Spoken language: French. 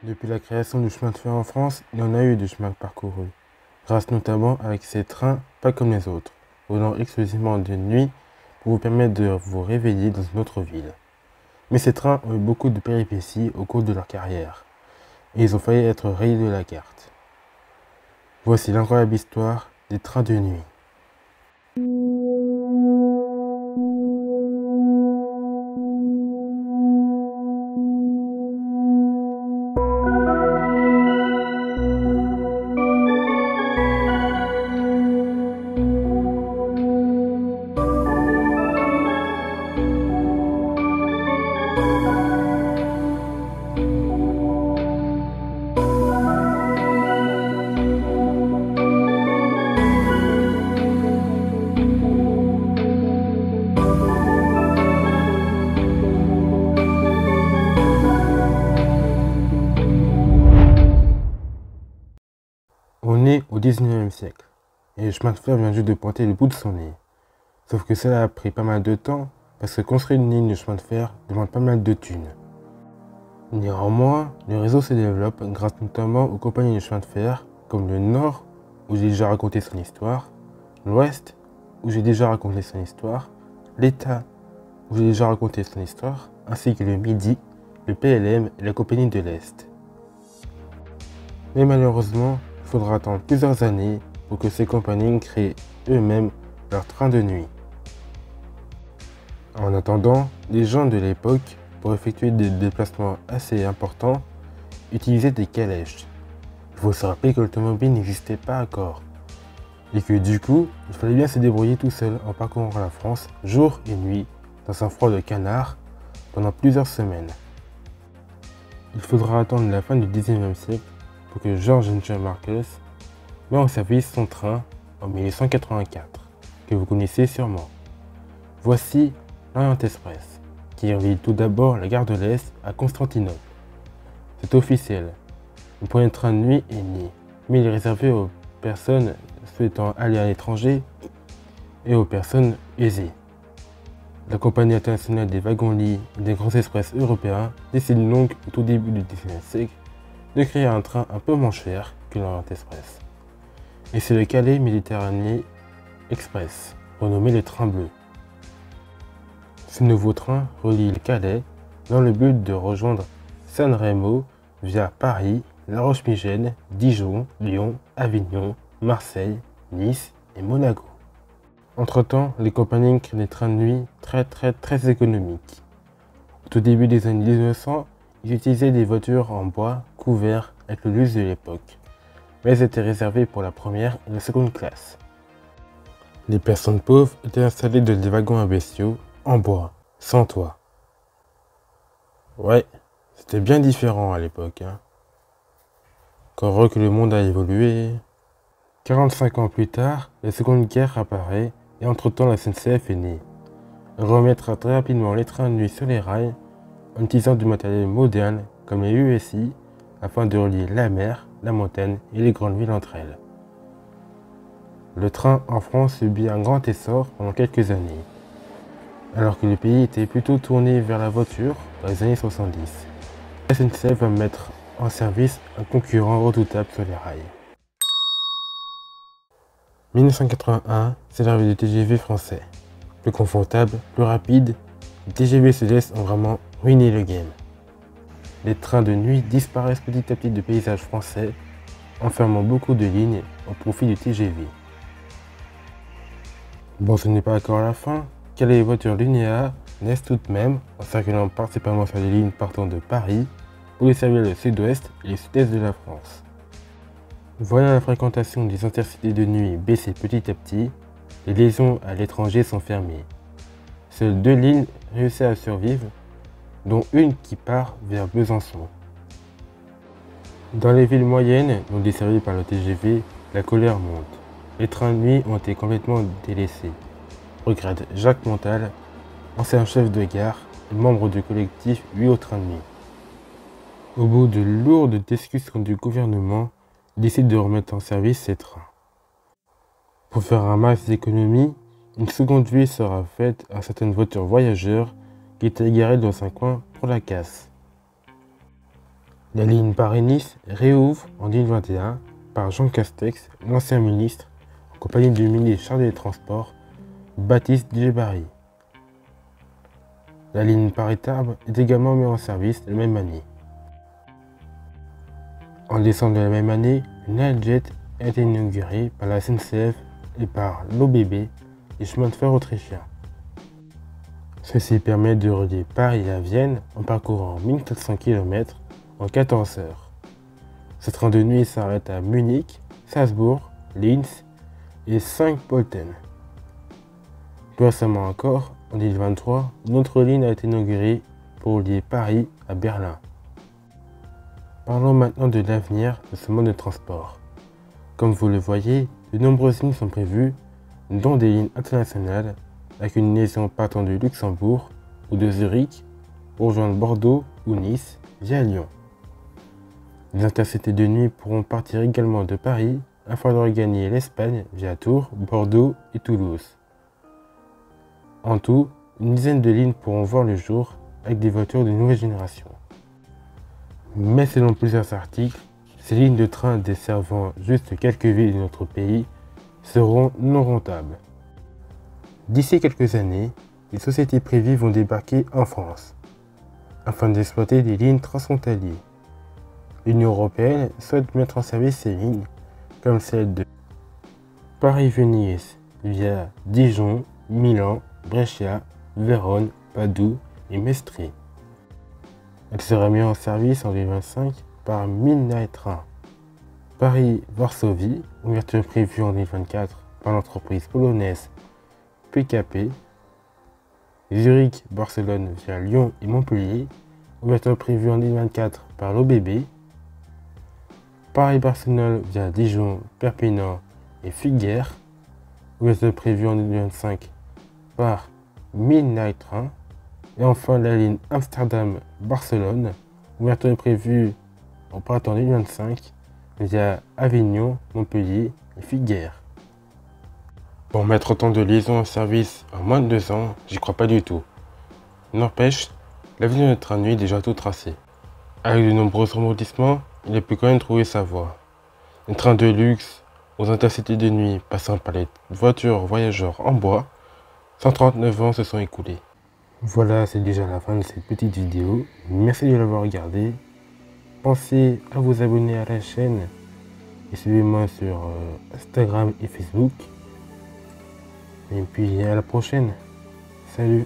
Depuis la création du chemin de fer en France, il y en a eu de chemin parcouru, grâce notamment avec ces trains pas comme les autres, volant exclusivement de nuit pour vous permettre de vous réveiller dans une autre ville. Mais ces trains ont eu beaucoup de péripéties au cours de leur carrière, et ils ont failli être rayés de la carte. Voici l'incroyable histoire des trains de nuit. On est au 19e siècle, et le chemin de fer vient juste de pointer le bout de son nez. Sauf que cela a pris pas mal de temps, parce que construire une ligne de chemin de fer demande pas mal de thunes. Néanmoins, le réseau se développe grâce notamment aux compagnies de chemin de fer, comme le Nord, où j'ai déjà raconté son histoire, l'Ouest, où j'ai déjà raconté son histoire, l'État, où j'ai déjà raconté son histoire, ainsi que le Midi, le PLM et la Compagnie de l'Est. Mais malheureusement, il faudra attendre plusieurs années pour que ces compagnies créent eux-mêmes leurs trains de nuit. En attendant, les gens de l'époque, pour effectuer des déplacements assez importants, utilisaient des calèches. Il faut se rappeler que l'automobile n'existait pas encore, et que du coup, il fallait bien se débrouiller tout seul en parcourant la France jour et nuit dans un froid de canard pendant plusieurs semaines. Il faudra attendre la fin du 19e siècle pour que George Marcus met en service son train en 1884, que vous connaissez sûrement. Voici l'Orient Express, qui relie tout d'abord la gare de l'Est à Constantinople. C'est officiel, le premier train de nuit est né, mais il est réservé aux personnes souhaitant aller à l'étranger et aux personnes aisées. La Compagnie internationale des wagons-lits et des grands express européens décide donc au tout début du 19e siècle de créer un train un peu moins cher que l'Orient Express. Et c'est le Calais Méditerranée Express, renommé le train bleu. Ce nouveau train relie le Calais dans le but de rejoindre San Remo via Paris, La Roche-Migène, Dijon, Lyon, Avignon, Marseille, Nice et Monaco. Entre-temps, les compagnies créent des trains de nuit très économiques. Au tout début des années 1900, ils utilisaient des voitures en bois couverts avec le luxe de l'époque, mais elles étaient réservées pour la première et la seconde classe. Les personnes pauvres étaient installées dans des wagons imbéciaux en bois, sans toit. Ouais, c'était bien différent à l'époque. Quand on voit que le monde a évolué. 45 ans plus tard, la Seconde Guerre apparaît et entre-temps la SNCF est née. Elle remettra très rapidement les trains de nuit sur les rails en utilisant du matériel moderne comme les USI afin de relier la mer, la montagne et les grandes villes entre elles. Le train en France subit un grand essor pendant quelques années, alors que le pays était plutôt tourné vers la voiture dans les années 70. La SNCF va mettre en service un concurrent redoutable sur les rails. 1981, c'est l'arrivée du TGV français. Plus confortable, plus rapide, les TGV Sud-Est ont vraiment ruiné le game. Les trains de nuit disparaissent petit à petit du paysage français, enfermant beaucoup de lignes au profit du TGV. Bon, ce n'est pas encore la fin, car les voitures linéaires naissent tout de même en circulant principalement sur les lignes partant de Paris pour desservir le sud-ouest et le sud-est de la France. Voyant la fréquentation des intercités de nuit baisser petit à petit, les liaisons à l'étranger sont fermées. Seules 2 lignes réussissent à survivre, dont une qui part vers Besançon. Dans les villes moyennes, non desservies par le TGV, la colère monte. Les trains de nuit ont été complètement délaissés, regrette Jacques Montal, ancien chef de gare et membre du collectif 8 au train de nuit. Au bout de lourdes discussions du gouvernement, il décide de remettre en service ces trains. Pour faire un max d'économie, une seconde vue sera faite à certaines voitures voyageurs qui étaient égarées dans un coin pour la casse. La ligne Paris-Nice réouvre en 2021 par Jean Castex, l'ancien ministre, en compagnie du ministre chargé des Transports, Baptiste Djebari. La ligne Paris-Tarbes est également mise en service la même année. En décembre de la même année, une Aljet a été inaugurée par la SNCF et par l'OBB, les chemins de fer autrichiens. Ceci permet de relier Paris à Vienne en parcourant 1400 km en 14 heures. Ce train de nuit s'arrête à Munich, Salzbourg, Linz et Saint-Pölten. Plus récemment encore, en 2023, une autre ligne a été inaugurée pour lier Paris à Berlin. Parlons maintenant de l'avenir de ce mode de transport. Comme vous le voyez, de nombreuses lignes sont prévues, dont des lignes internationales avec une liaison partant de Luxembourg ou de Zurich pour rejoindre Bordeaux ou Nice via Lyon. Les intercités de nuit pourront partir également de Paris afin de regagner l'Espagne via Tours, Bordeaux et Toulouse. En tout, une dizaine de lignes pourront voir le jour avec des voitures de nouvelle génération. Mais selon plusieurs articles, ces lignes de train desservant juste quelques villes de notre pays seront non rentables. D'ici quelques années, les sociétés privées vont débarquer en France afin d'exploiter des lignes transfrontalières. L'Union européenne souhaite mettre en service ces lignes, comme celle de Paris-Venise via Dijon, Milan, Brescia, Vérone, Padoue et Mestre. Elle sera mise en service en 2025 par Midnight Train. Paris-Varsovie, ouverture prévue en 2024 par l'entreprise polonaise PKP. Zurich-Barcelone via Lyon et Montpellier, ouverture prévue en 2024 par l'OBB. Paris-Barcelone via Dijon, Perpignan et Figueres, ouverture prévue en 2025 par Midnight Train. Et enfin la ligne Amsterdam-Barcelone, ouverture prévue au printemps 2025 via Avignon, Montpellier et Figueres. Pour mettre autant de liaisons en service en moins de 2 ans, j'y crois pas du tout. N'empêche, l'avenir de train de nuit est déjà tout tracé. Avec de nombreux rebondissements, il a pu quand même trouver sa voie. Les trains de luxe aux intercités de nuit passant par les voitures voyageurs en bois, 139 ans se sont écoulés. Voilà, c'est déjà la fin de cette petite vidéo. Merci de l'avoir regardée. Pensez à vous abonner à la chaîne et suivez-moi sur Instagram et Facebook. Et puis à la prochaine. Salut.